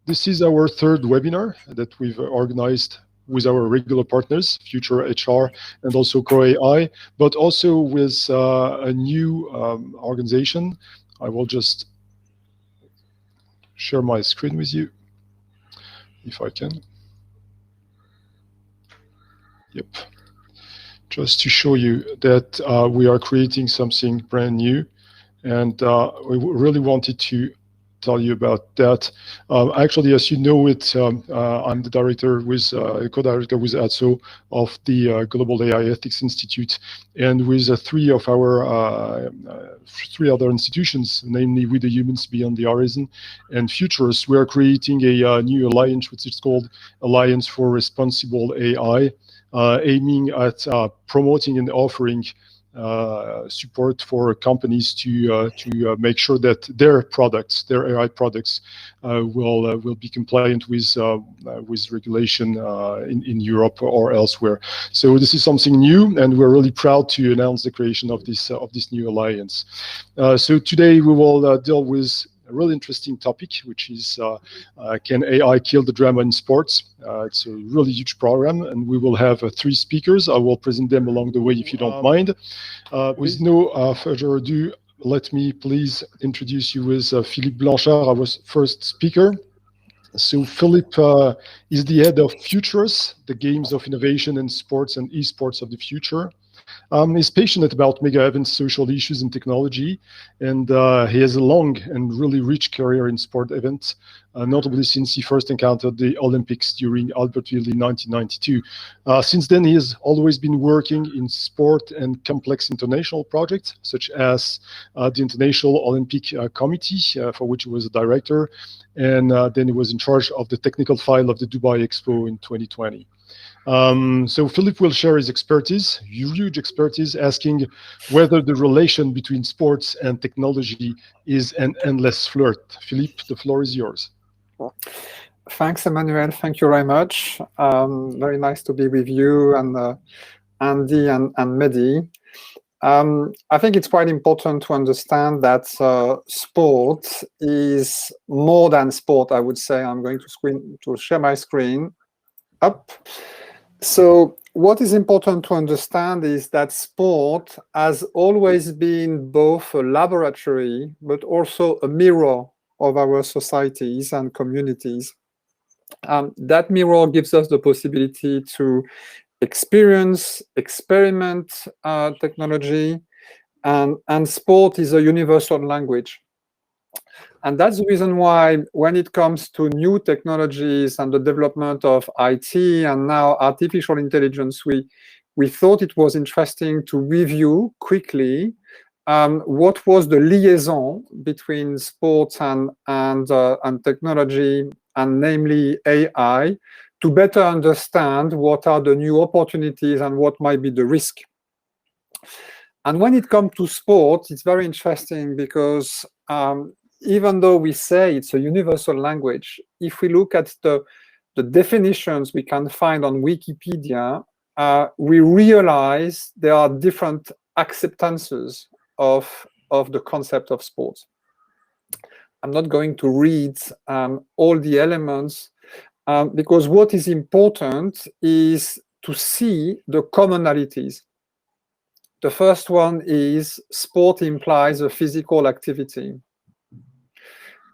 This is our third webinar that we've organized with our regular partners, Future HR and also Core AI, but also with a new organization. I will just share my screen with you, if I can. Yep. Just to show you that we are creating something brand new, and we really wanted to tell you about that. Actually, as you know it, I'm the director with co-director with ATSO of the Global AI Ethics Institute, and with three other institutions, namely With the Humans Beyond the Horizon and Futurous. We are creating a new alliance, which is called Alliance for Responsible AI, aiming at promoting and offering support for companies to make sure that their products, their AI products, will be compliant with regulation in Europe or elsewhere. So this is something new, and we're really proud to announce the creation of this new alliance. So today we will deal with a really interesting topic, which is can AI kill the drama in sports? It's a really huge program, and we will have three speakers. I will present them along the way if you don't mind. With no further ado, let me please introduce you with Philippe Blanchard, our first speaker. So Philippe is the head of Futurous, the games of innovation in sports and esports of the future. He's passionate about mega events, social issues, and technology, and he has a long and really rich career in sport events, notably since he first encountered the Olympics during Albertville in 1992. Since then, he has always been working in sport and complex international projects, such as the International Olympic Committee, for which he was a director, and then he was in charge of the technical file of the Dubai Expo in 2020. So Philippe will share his expertise, huge expertise, asking whether the relation between sports and technology is an endless flirt. Philippe, the floor is yours. Thanks, Emmanuel. Thank you very much. Very nice to be with you and Andy and Mehdi. I think it's quite important to understand that sport is more than sport, I would say. I'm going to share my screen up. So what is important to understand is that sport has always been both a laboratory, but also a mirror of our societies and communities. That mirror gives us the possibility to experience, experiment technology, and sport is a universal language. And that's the reason why when it comes to new technologies and the development of IT and now artificial intelligence, we thought it was interesting to review quickly what was the liaison between sports and technology, and namely AI, to better understand what are the new opportunities and what might be the risk. And when it comes to sport, it's very interesting because even though we say it's a universal language, if we look at the definitions we can find on Wikipedia, we realize there are different acceptances of the concept of sports. I'm not going to read all the elements because what is important is to see the commonalities. The first one is sport implies a physical activity.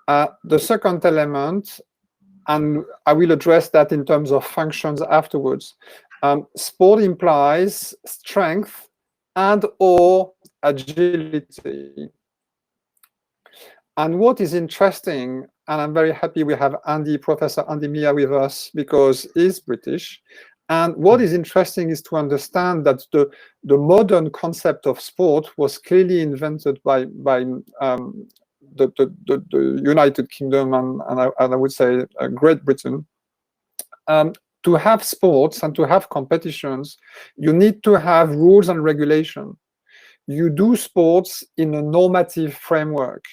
The second element, and I will address that in terms of functions afterwards, sport implies strength and or agility. And what is interesting, and I'm very happy we have Professor Andy Mia with us because he's British. And what is interesting is to understand that the modern concept of sport was clearly invented by the United Kingdom and I would say Great Britain. To have sports and to have competitions, you need to have rules and regulation. You do sports in a normative framework.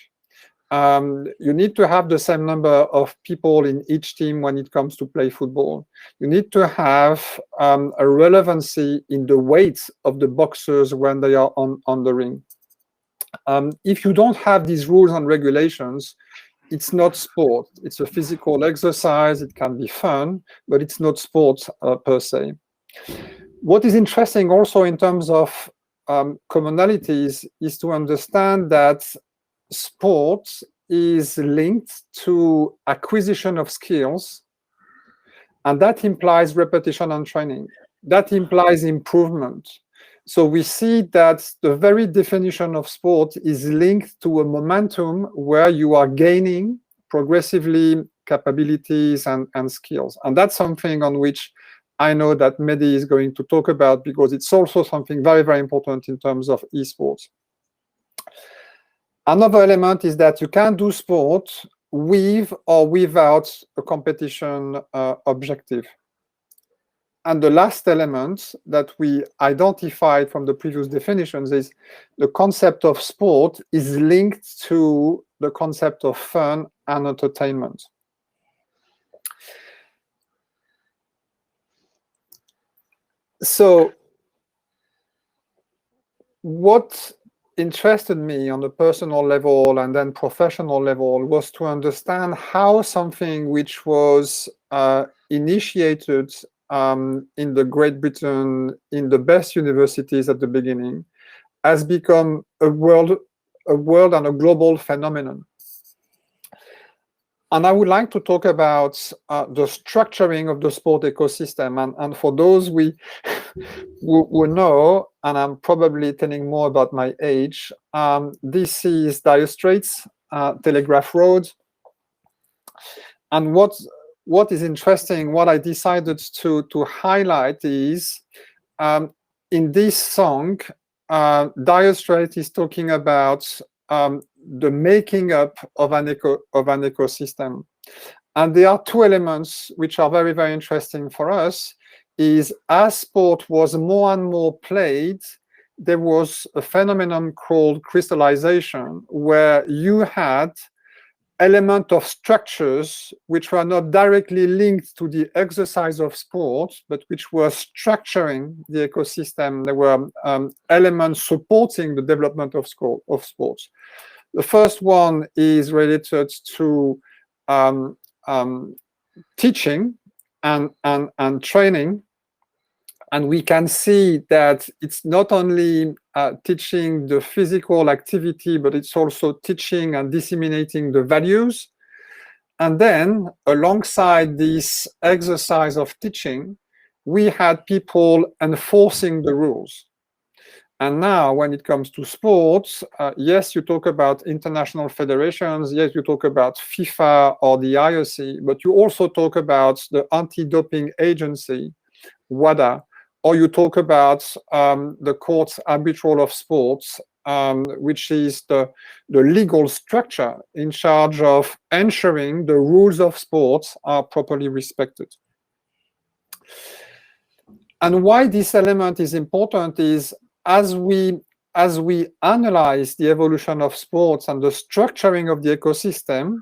You need to have the same number of people in each team when it comes to play football. You need to have a relevancy in the weight of the boxers when they are on the ring. If you don't have these rules and regulations, it's not sport. It's a physical exercise. It can be fun, but it's not sport per se. What is interesting also in terms of commonalities is to understand that sport is linked to acquisition of skills, and that implies repetition and training. That implies improvement. So we see that the very definition of sport is linked to a momentum where you are gaining progressively capabilities and skills. And that's something on which I know that Mehdi is going to talk about, because it's also something very, very important in terms of esports. Another element is that you can do sport with or without a competition objective. And the last element that we identified from the previous definitions is the concept of sport is linked to the concept of fun and entertainment. So what interested me on the personal level and then professional level was to understand how something which was initiated in the Great Britain, in the best universities at the beginning, has become a world and a global phenomenon. And I would like to talk about the structuring of the sport ecosystem. And for those who know, and I'm probably telling more about my age, this is Dire Straits, Telegraph Road. And what is interesting, what I decided to highlight is, in this song, Dire Straits is talking about the making up of an ecosystem. And there are two elements which are very, very interesting for us, is as sport was more and more played, there was a phenomenon called crystallization, where you had element of structures which were not directly linked to the exercise of sport, but which were structuring the ecosystem. There were elements supporting the development of sports. The first one is related to teaching and training. And we can see that it's not only teaching the physical activity, but it's also teaching and disseminating the values. And then alongside this exercise of teaching, we had people enforcing the rules. And now when it comes to sports, yes, you talk about international federations, yes, you talk about FIFA or the IOC, but you also talk about the anti-doping agency, WADA, or you talk about the court's arbitral of sports, which is the legal structure in charge of ensuring the rules of sports are properly respected. And why this element is important is, as we analyze the evolution of sports and the structuring of the ecosystem,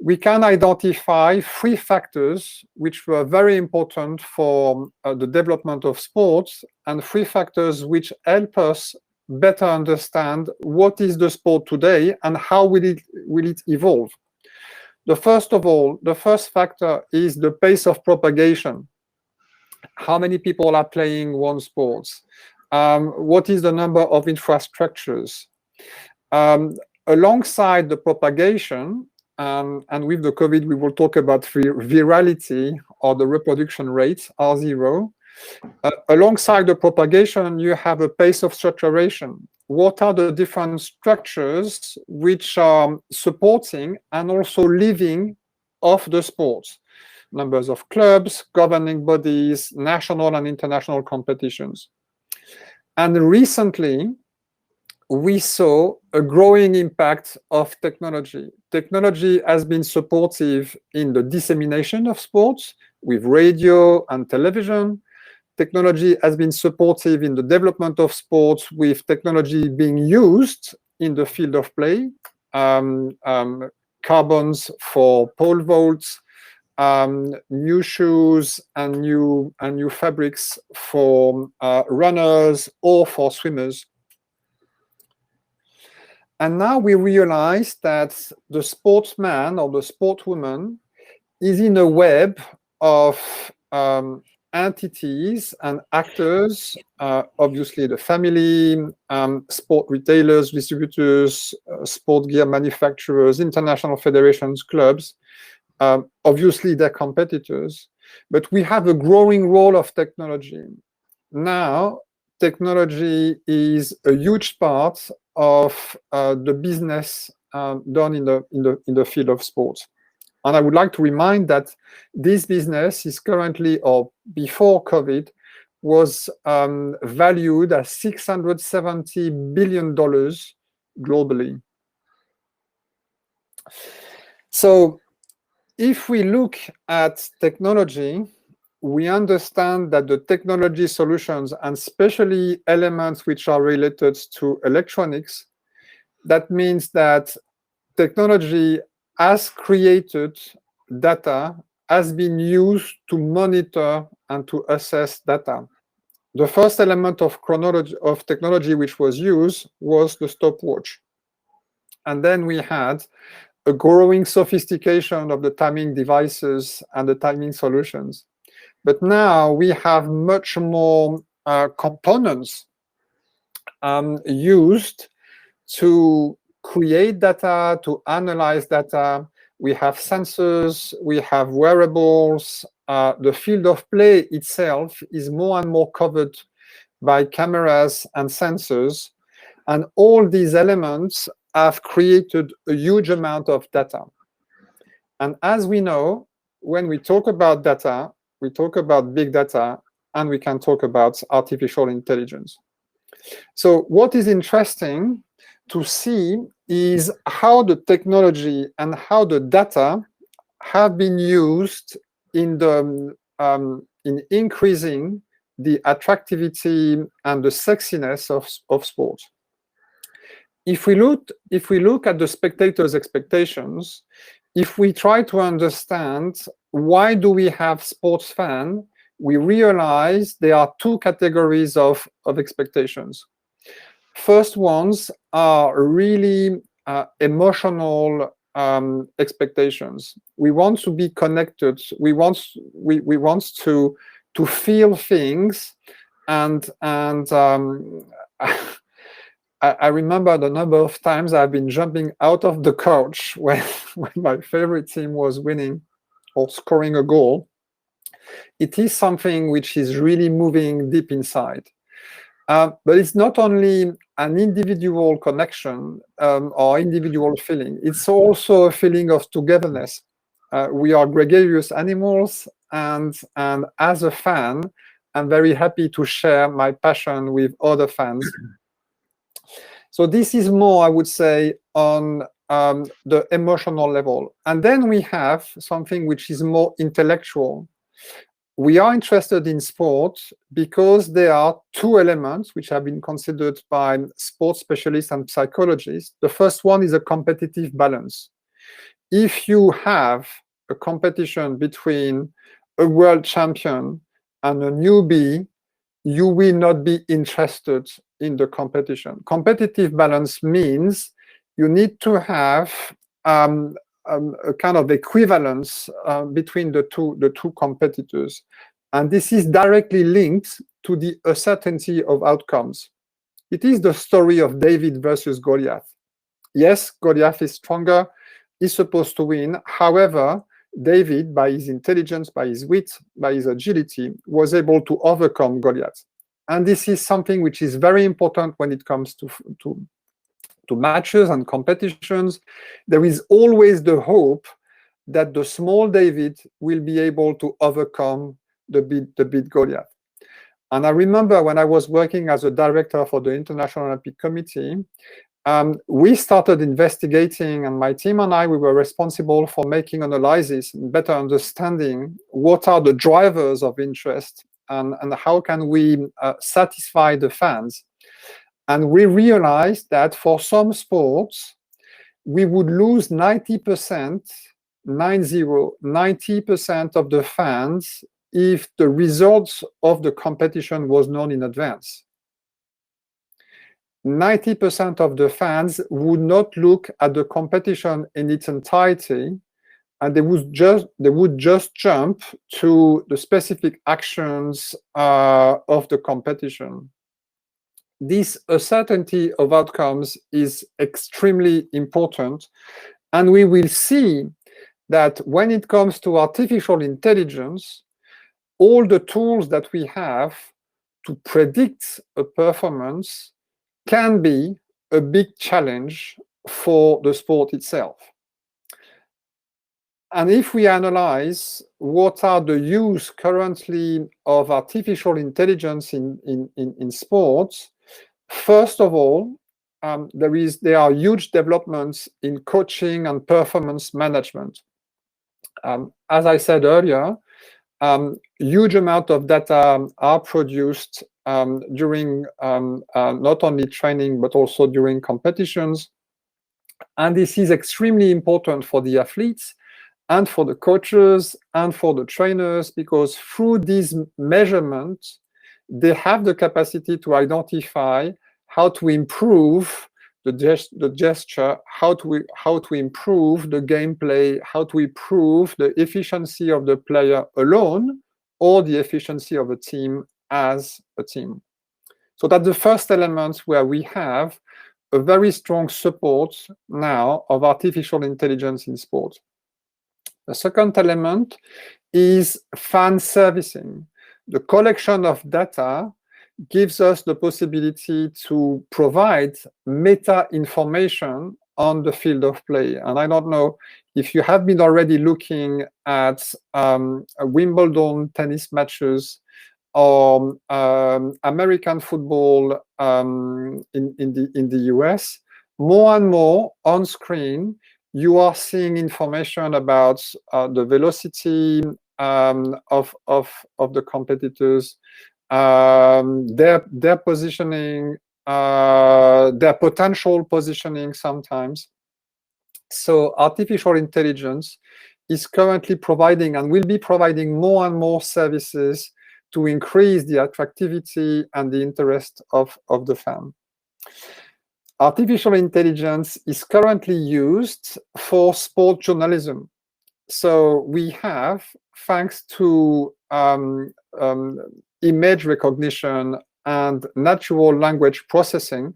we can identify three factors which were very important for the development of sports, and three factors which help us better understand what is the sport today and how will it evolve. The first factor is the pace of propagation. How many people are playing one sport? What is the number of infrastructures? Alongside the propagation, and with the COVID, we will talk about virality or the reproduction rate, R0. Alongside the propagation, you have a pace of structuration. What are the different structures which are supporting and also living off the sports? Numbers of clubs, governing bodies, national and international competitions. And recently, we saw a growing impact of technology. Technology has been supportive in the dissemination of sports with radio and television. Technology has been supportive in the development of sports with technology being used in the field of play, carbons for pole vaults, new shoes and new fabrics for runners or for swimmers. And now we realize that the sportsman or the sportwoman is in a web of entities and actors, obviously the family, sport retailers, distributors, sport gear manufacturers, international federations, clubs, obviously they're competitors, but we have a growing role of technology. Now, technology is a huge part of the business done in the field of sports. And I would like to remind that this business is currently, or before COVID, was valued at $670 billion globally. So if we look at technology, we understand that the technology solutions, and especially elements which are related to electronics, that means that technology has created data, has been used to monitor and to assess data. The first element of technology which was used was the stopwatch. And then we had a growing sophistication of the timing devices and the timing solutions. But now we have much more components used to create data, to analyze data. We have sensors, we have wearables. The field of play itself is more and more covered by cameras and sensors. And all these elements have created a huge amount of data. And as we know, when we talk about data, we talk about big data, and we can talk about artificial intelligence. So what is interesting to see is how the technology and how the data have been used in increasing the attractivity and the sexiness of sport. If we look at the spectators' expectations, if we try to understand why do we have sports fans, we realize there are two categories of expectations. First ones are really emotional expectations. We want to be connected. We want to feel things, and I remember the number of times I've been jumping out of the couch when my favorite team was winning or scoring a goal. It is something which is really moving deep inside. But it's not only an individual connection or individual feeling, it's also a feeling of togetherness. We are gregarious animals, and as a fan, I'm very happy to share my passion with other fans. So this is more, I would say, on the emotional level. And then we have something which is more intellectual. We are interested in sport because there are two elements which have been considered by sports specialists and psychologists. The first one is a competitive balance. If you have a competition between a world champion and a newbie, you will not be interested in the competition. Competitive balance means you need to have a kind of equivalence between the two competitors. And this is directly linked to the uncertainty of outcomes. It is the story of David versus Goliath. Yes, Goliath is stronger, he's supposed to win. However, David, by his intelligence, by his wit, by his agility, was able to overcome Goliath. And this is something which is very important when it comes to matches and competitions. There is always the hope that the small David will be able to overcome the big Goliath. And I remember when I was working as a director for the International Olympic Committee, we started investigating, and my team and I, we were responsible for making analysis and better understanding what are the drivers of interest and how can we satisfy the fans. And we realized that for some sports, we would lose 90% of the fans if the results of the competition was known in advance. 90% of the fans would not look at the competition in its entirety, and they would just jump to the specific actions of the competition. This uncertainty of outcomes is extremely important, and we will see that when it comes to artificial intelligence, all the tools that we have to predict a performance can be a big challenge for the sport itself. And if we analyze what are the use currently of artificial intelligence in sports, first of all, there are huge developments in coaching and performance management. As I said earlier, huge amount of data are produced during not only training, but also during competitions. And this is extremely important for the athletes and for the coaches and for the trainers, because through these measurements, they have the capacity to identify how to improve the gesture, how to improve the gameplay, how to improve the efficiency of the player alone or the efficiency of a team as a team. So that's the first element where we have a very strong support now of artificial intelligence in sport. The second element is fan servicing. The collection of data gives us the possibility to provide meta information on the field of play. And I don't know if you have been already looking at Wimbledon tennis matches or American football in the US. More and more on screen, you are seeing information about the velocity of the competitors, their positioning, their potential positioning sometimes. So artificial intelligence is currently providing and will be providing more and more services to increase the attractivity and the interest of the fan. Artificial intelligence is currently used for sport journalism. So we have, thanks to image recognition and natural language processing,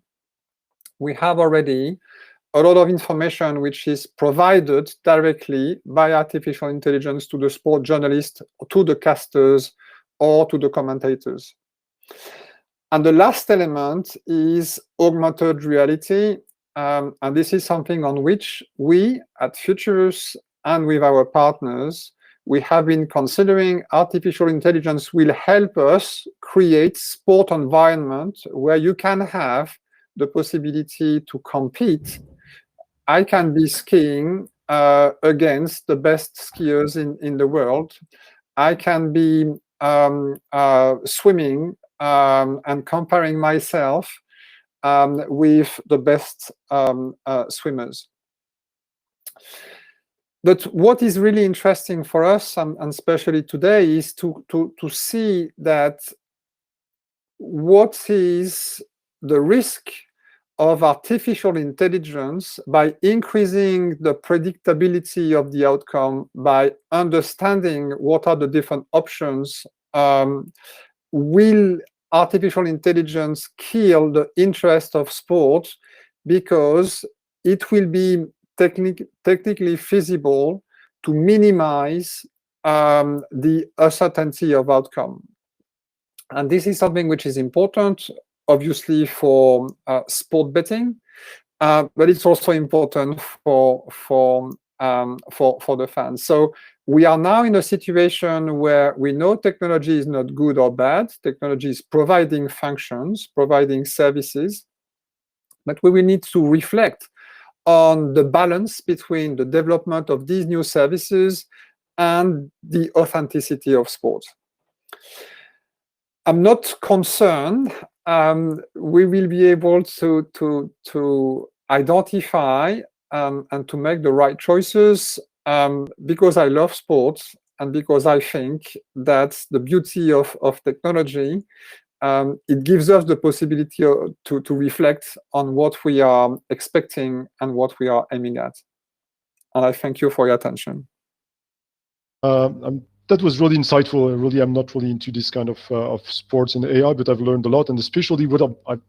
we have already a lot of information which is provided directly by artificial intelligence to the sport journalist, to the casters, or to the commentators. And the last element is augmented reality. And this is something on which we at Futurous and with our partners, we have been considering artificial intelligence will help us create sport environment where you can have the possibility to compete. I can be skiing against the best skiers in the world. I can be swimming and comparing myself with the best swimmers. But what is really interesting for us, and especially today, is to see that what is the risk of artificial intelligence by increasing the predictability of the outcome, by understanding what are the different options. Will artificial intelligence kill the interest of sport because it will be technically feasible to minimize the uncertainty of outcome? And this is something which is important, obviously, for sport betting, but it's also important for the fans. So we are now in a situation where we know technology is not good or bad. Technology is providing functions, providing services, but we will need to reflect on the balance between the development of these new services and the authenticity of sport. I'm not concerned. We will be able to identify and to make the right choices because I love sports and because I think that the beauty of technology it gives us the possibility to reflect on what we are expecting and what we are aiming at. And I thank you for your attention. That was really insightful. Really, I'm not really into this kind of sports and AI, but I've learned a lot. And especially what I've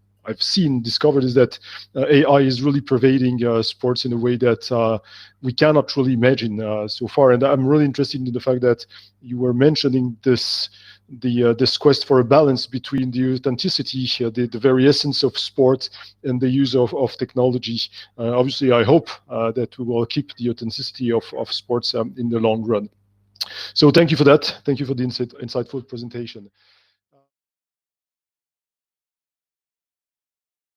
discovered is that AI is really pervading sports in a way that we cannot really imagine so far. And I'm really interested in the fact that you were mentioning this quest for a balance between the authenticity, the very essence of sport, and the use of technology. Obviously, I hope that we will keep the authenticity of sports in the long run. So thank you for that. Thank you for the insightful presentation.